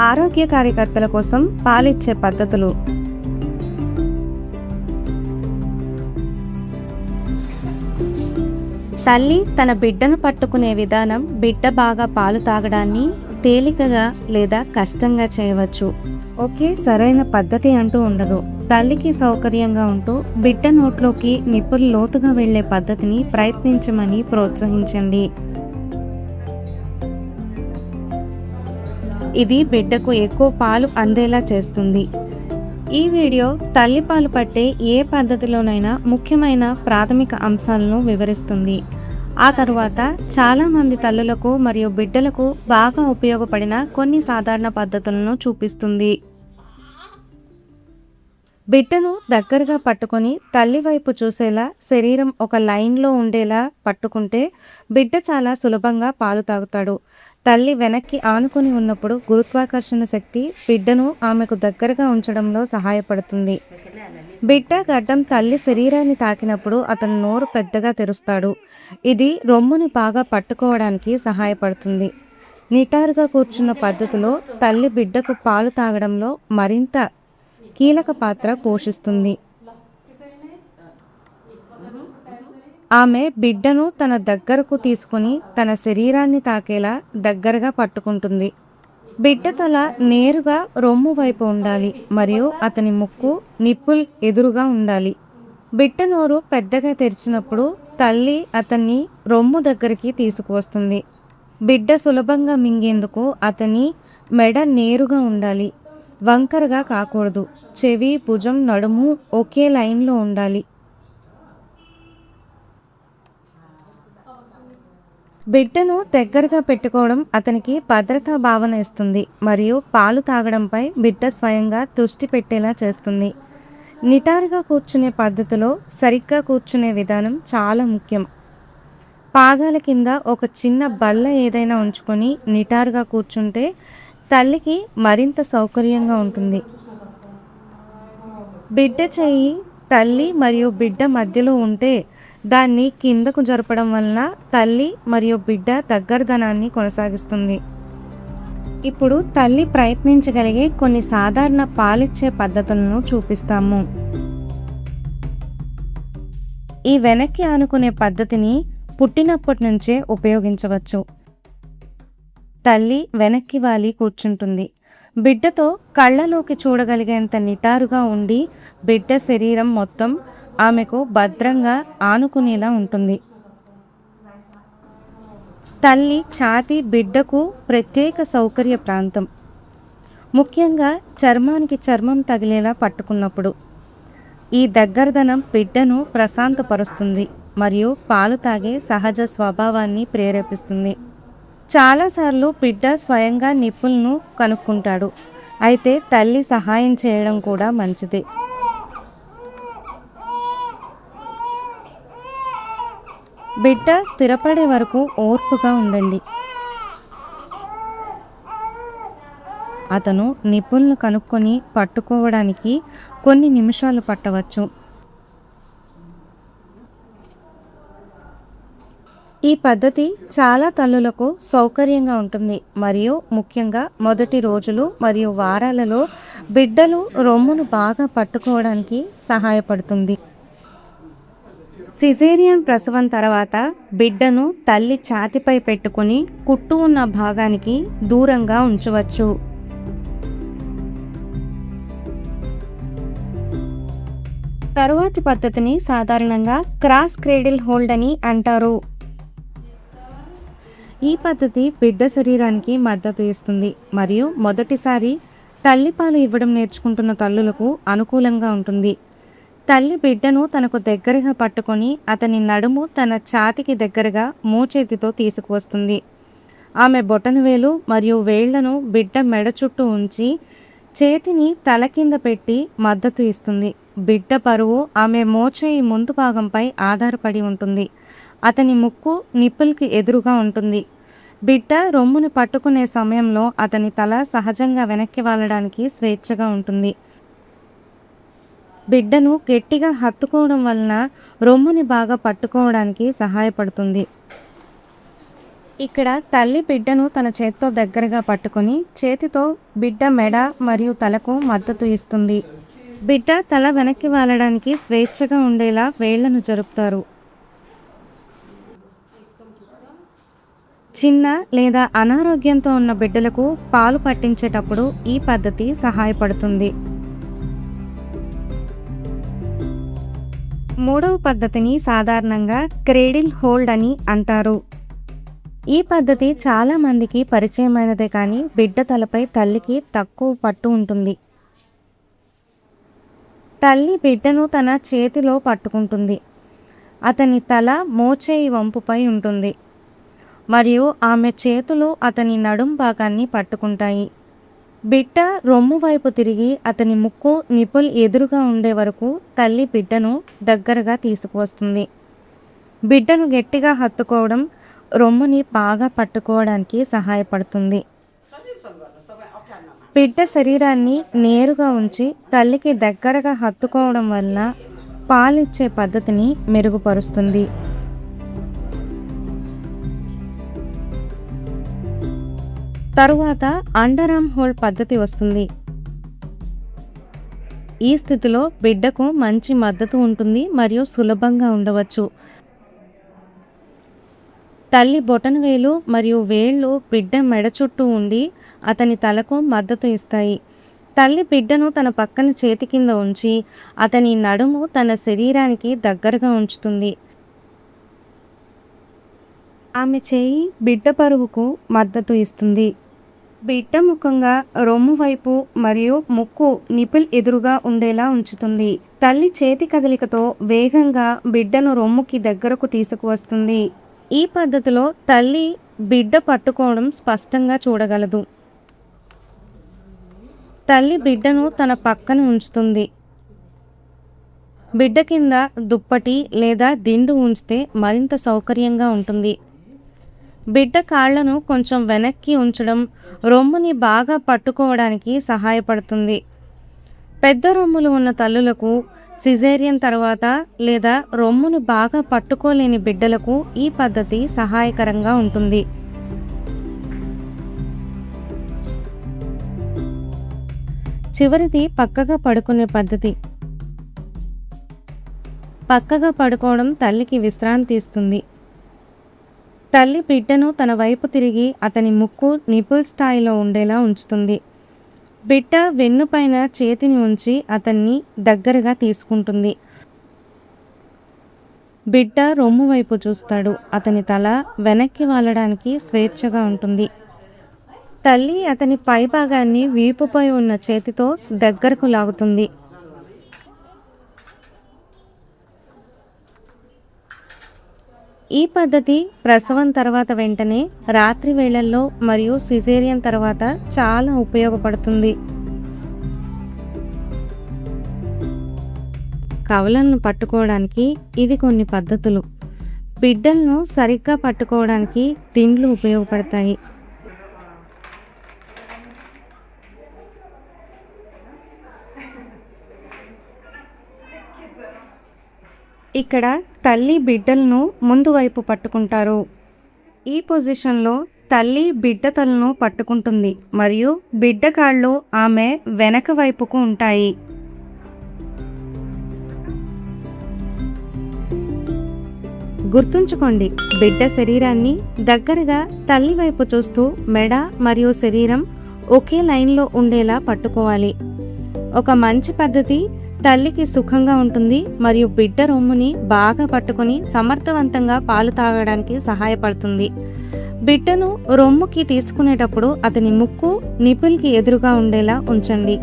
ఆరోగ్య కార్యకర్తల కోసం పాలిచ్చే పద్ధతులు. తల్లి తన బిడ్డను పట్టుకునే విధానం బిడ్డ బాగా పాలు తాగడాన్ని తేలికగా లేదా కష్టంగా చేయవచ్చు. ఒకే సరైన పద్ధతి అంటూ ఉండదు. తల్లికి సౌకర్యంగా ఉంటూ బిడ్డ నోట్లోకి నిప్పులు లోతుగా వెళ్లే పద్ధతిని ప్రయత్నించమని ప్రోత్సహించండి. ఇది బిడ్డకు ఎక్కువ పాలు అందేలా చేస్తుంది. ఈ వీడియో తల్లిపాలు పట్టే ఏ పద్ధతిలోనైనా ముఖ్యమైన ప్రాథమిక అంశాలను వివరిస్తుంది. ఆ తరువాత చాలామంది తల్లులకు మరియు బిడ్డలకు బాగా ఉపయోగపడిన కొన్ని సాధారణ పద్ధతులను చూపిస్తుంది. బిడ్డను దగ్గరగా పట్టుకొని తల్లి వైపు చూసేలా శరీరం ఒక లైన్లో ఉండేలా పట్టుకుంటే బిడ్డ చాలా సులభంగా పాలు తాగుతాడు. తల్లి వెనక్కి ఆనుకొని ఉన్నప్పుడు గురుత్వాకర్షణ శక్తి బిడ్డను ఆమెకు దగ్గరగా ఉంచడంలో సహాయపడుతుంది. బిడ్డ గడ్డం తల్లి శరీరాన్ని తాకినప్పుడు అతను నోరు పెద్దగా తెరుస్తాడు. ఇది రొమ్ముని బాగా పట్టుకోవడానికి సహాయపడుతుంది. నిటారుగా కూర్చున్న పద్ధతిలో తల్లి బిడ్డకు పాలు తాగడంలో మరింత కీలక పాత్ర పోషిస్తుంది. ఆమె బిడ్డను తన దగ్గరకు తీసుకుని తన శరీరాన్ని తాకేలా దగ్గరగా పట్టుకుంటుంది. బిడ్డ తల నేరుగా రొమ్ము వైపు ఉండాలి మరియు అతని ముక్కు నిప్పుల్ ఎదురుగా ఉండాలి. బిడ్డ నోరు పెద్దగా తెరిచినప్పుడు తల్లి అతన్ని రొమ్ము దగ్గరికి తీసుకువస్తుంది. బిడ్డ సులభంగా మింగేందుకు అతని మెడ నేరుగా ఉండాలి, వంకరగా కాకూడదు. చెవి, భుజం, నడుము ఒకే లైన్లో ఉండాలి. బిడ్డను దగ్గరగా పెట్టుకోవడం అతనికి భద్రతా భావన ఇస్తుంది మరియు పాలు తాగడంపై బిడ్డ స్వయంగా దృష్టి పెట్టేలా చేస్తుంది. నిటారుగా కూర్చునే పద్ధతిలో సరిగ్గా కూర్చునే విధానం చాలా ముఖ్యం. పాదాల కింద ఒక చిన్న బల్ల ఏదైనా ఉంచుకొని నిటారుగా కూర్చుంటే తల్లికి మరింత సౌకర్యంగా ఉంటుంది. బిడ్డ చెయ్యి తల్లి మరియు బిడ్డ మధ్యలో ఉంటే దాన్ని కిందకు జరపడం వలన తల్లి మరియు బిడ్డ దగ్గరదనాన్ని కొనసాగిస్తుంది. ఇప్పుడు తల్లి ప్రయత్నించగలిగే కొన్ని సాధారణ పాలిచ్చే పద్ధతులను చూపిస్తాము. ఈ వెనక్కి ఆనుకునే పద్ధతిని పుట్టినప్పటి నుంచే ఉపయోగించవచ్చు. తల్లి వెనక్కి వాలి కూర్చుంటుంది. బిడ్డతో కళ్ళలోకి చూడగలిగేంత నిటారుగా ఉండి బిడ్డ శరీరం మొత్తం ఆమెకు భద్రంగా ఆనుకునేలా ఉంటుంది. తల్లి ఛాతీ బిడ్డకు ప్రత్యేక సౌకర్య ప్రాంతం, ముఖ్యంగా చర్మానికి చర్మం తగిలేలా పట్టుకున్నప్పుడు. ఈ దగ్గరదనం బిడ్డను ప్రశాంతపరుస్తుంది మరియు పాలు తాగే సహజ స్వభావాన్ని ప్రేరేపిస్తుంది. చాలాసార్లు బిడ్డ స్వయంగా నిప్పులను కనుక్కుంటాడు, అయితే తల్లి సహాయం చేయడం కూడా మంచిదే. బిడ్డ స్థిరపడే వరకు ఓర్పుగా ఉండండి. అతను నిప్పులను కనుక్కొని పట్టుకోవడానికి కొన్ని నిమిషాలు పట్టవచ్చు. ఈ పద్ధతి చాలా తల్లులకు సౌకర్యంగా ఉంటుంది మరియు ముఖ్యంగా మొదటి రోజులు మరియు వారాలలో బిడ్డలు రొమ్మును బాగా పట్టుకోవడానికి సహాయపడుతుంది. సిజేరియన్ ప్రసవం తర్వాత బిడ్డను తల్లి ఛాతీపై పెట్టుకుని కుట్టు ఉన్న భాగానికి దూరంగా ఉంచవచ్చు. తరువాతి పద్ధతిని సాధారణంగా క్రాస్ క్రేడిల్ హోల్డ్ అని అంటారు. ఈ పద్ధతి బిడ్డ శరీరానికి మద్దతు ఇస్తుంది మరియు మొదటిసారి తల్లిపాలు ఇవ్వడం నేర్చుకుంటున్న తల్లులకు అనుకూలంగా ఉంటుంది. తల్లి బిడ్డను తనకు దగ్గరగా పట్టుకొని అతని నడుము తన ఛాతీకి దగ్గరగా మోచేతితో తీసుకువస్తుంది. ఆమె బొటనవేలు మరియు వేళ్లను బిడ్డ మెడ చుట్టూ ఉంచి చేతిని తల కింద పెట్టి మద్దతు ఇస్తుంది. బిడ్డ బరువు ఆమె మోచేయి ముందు భాగంపై ఆధారపడి ఉంటుంది. అతని ముక్కు నిప్పుల్కి ఎదురుగా ఉంటుంది. బిడ్డ రొమ్మును పట్టుకునే సమయంలో అతని తల సహజంగా వెనక్కి వాలడానికి స్వేచ్ఛగా ఉంటుంది. బిడ్డను గట్టిగా హత్తుకోవడం వలన రొమ్ముని బాగా పట్టుకోవడానికి సహాయపడుతుంది. ఇక్కడ తల్లి బిడ్డను తన చేత్తో దగ్గరగా పట్టుకొని చేతితో బిడ్డ మెడ మరియు తలకు మద్దతు ఇస్తుంది. బిడ్డ తల వెనక్కి వాలడానికి స్వేచ్ఛగా ఉండేలా వేళ్లను జరుపుతారు. చిన్న లేదా అనారోగ్యంతో ఉన్న బిడ్డలకు పాలు పట్టించేటప్పుడు ఈ పద్ధతి సహాయపడుతుంది. మూడవ పద్ధతిని సాధారణంగా క్రేడిల్ హోల్డ్ అని అంటారు. ఈ పద్ధతి చాలా మందికి పరిచయమైనదే కానీ బిడ్డ తలపై తల్లికి తక్కువ పట్టు ఉంటుంది. తల్లి బిడ్డను తన చేతిలో పట్టుకుంటుంది. అతని తల మోచేయి వంపుపై ఉంటుంది మరియు ఆమె చేతులు అతని నడుం భాగాన్ని పట్టుకుంటాయి. బిడ్డ రొమ్ము వైపు తిరిగి అతని ముక్కు నిపుల్ ఎదురుగా ఉండే వరకు తల్లి బిడ్డను దగ్గరగా తీసుకువస్తుంది. బిడ్డను గట్టిగా హత్తుకోవడం రొమ్ముని బాగా పట్టుకోవడానికి సహాయపడుతుంది. బిడ్డ శరీరాన్ని నేరుగా ఉంచి తల్లికి దగ్గరగా హత్తుకోవడం వల్ల పాలిచ్చే పద్ధతిని మెరుగుపరుస్తుంది. తరువాత అండర్ ఆర్మ్ హోల్డ్ పద్ధతి వస్తుంది. ఈ స్థితిలో బిడ్డకు మంచి మద్దతు ఉంటుంది మరియు సులభంగా ఉండవచ్చు. తల్లి బొటనవేలు మరియు వేళ్ళు బిడ్డ మెడ చుట్టూ ఉండి అతని తలకు మద్దతు ఇస్తాయి. తల్లి బిడ్డను తన పక్కన చేతి కింద ఉంచి అతని నడుము తన శరీరానికి దగ్గరగా ఉంచుతుంది. ఆమె చేయి బిడ్డ బరువుకు మద్దతు ఇస్తుంది. బిడ్డ ముఖంగా రొమ్ము వైపు మరియు ముక్కు నిపుల్ ఎదురుగా ఉండేలా ఉంచుతుంది. తల్లి చేతి కదలికతో వేగంగా బిడ్డను రొమ్ముకి దగ్గరకు తీసుకువస్తుంది. ఈ పద్ధతిలో తల్లి బిడ్డ పట్టుకోవడం స్పష్టంగా చూడగలదు. తల్లి బిడ్డను తన పక్కన ఉంచుతుంది. బిడ్డ కింద దుప్పటి లేదా దిండు ఉంచితే మరింత సౌకర్యంగా ఉంటుంది. బిడ్డ కాళ్లను కొంచెం వెనక్కి ఉంచడం రొమ్ముని బాగా పట్టుకోవడానికి సహాయపడుతుంది. పెద్ద రొమ్ములు ఉన్న తల్లులకు, సిజేరియన్ తర్వాత లేదా రొమ్మును బాగా పట్టుకోలేని బిడ్డలకు ఈ పద్ధతి సహాయకరంగా ఉంటుంది. చివరిది పక్కగా పడుకునే పద్ధతి. పక్కగా పడుకోవడం తల్లికి విశ్రాంతి ఇస్తుంది. తల్లి బిడ్డను తన వైపు తిరిగి అతని ముక్కు నిపుల్ స్థాయిలో ఉండేలా ఉంచుతుంది. బిడ్డ వెన్నుపైన చేతిని ఉంచి అతన్ని దగ్గరగా తీసుకుంటుంది. బిడ్డ రొమ్ము వైపు చూస్తాడు. అతని తల వెనక్కి వాలడానికి స్వేచ్ఛగా ఉంటుంది. తల్లి అతని పైభాగాన్ని వీపుపై ఉన్న చేతితో దగ్గరకు లాగుతుంది. ఈ పద్ధతి ప్రసవం తర్వాత వెంటనే, రాత్రి వేళల్లో మరియు సిజేరియన్ తర్వాత చాలా ఉపయోగపడుతుంది. కవలలను పట్టుకోవడానికి ఇవి కొన్ని పద్ధతులు. బిడ్డలను సరిగ్గా పట్టుకోవడానికి దిండ్లు ఉపయోగపడతాయి. ఇక్కడ తల్లి బిడ్డలను ముందు వైపు పట్టుకుంటారు. ఈ పొజిషన్లో తల్లి బిడ్డ తలను పట్టుకుంటుంది మరియు బిడ్డ కాళ్ళు ఆమె వెనక వైపుకు ఉంటాయి. గుర్తుంచుకోండి, బిడ్డ శరీరాన్ని దగ్గరగా తల్లి వైపు చూస్తూ మెడ మరియు శరీరం ఒకే లైన్లో ఉండేలా పట్టుకోవాలి. ఒక మంచి పద్ధతి తల్లికి సుఖంగా ఉంటుంది మరియు బిడ్డ రొమ్ముని బాగా పట్టుకొని సమర్థవంతంగా పాలు తాగడానికి సహాయపడుతుంది. బిడ్డను రొమ్ముకి తీసుకునేటప్పుడు అతని ముక్కు నిపుల్కి ఎదురుగా ఉండేలా ఉంచండి.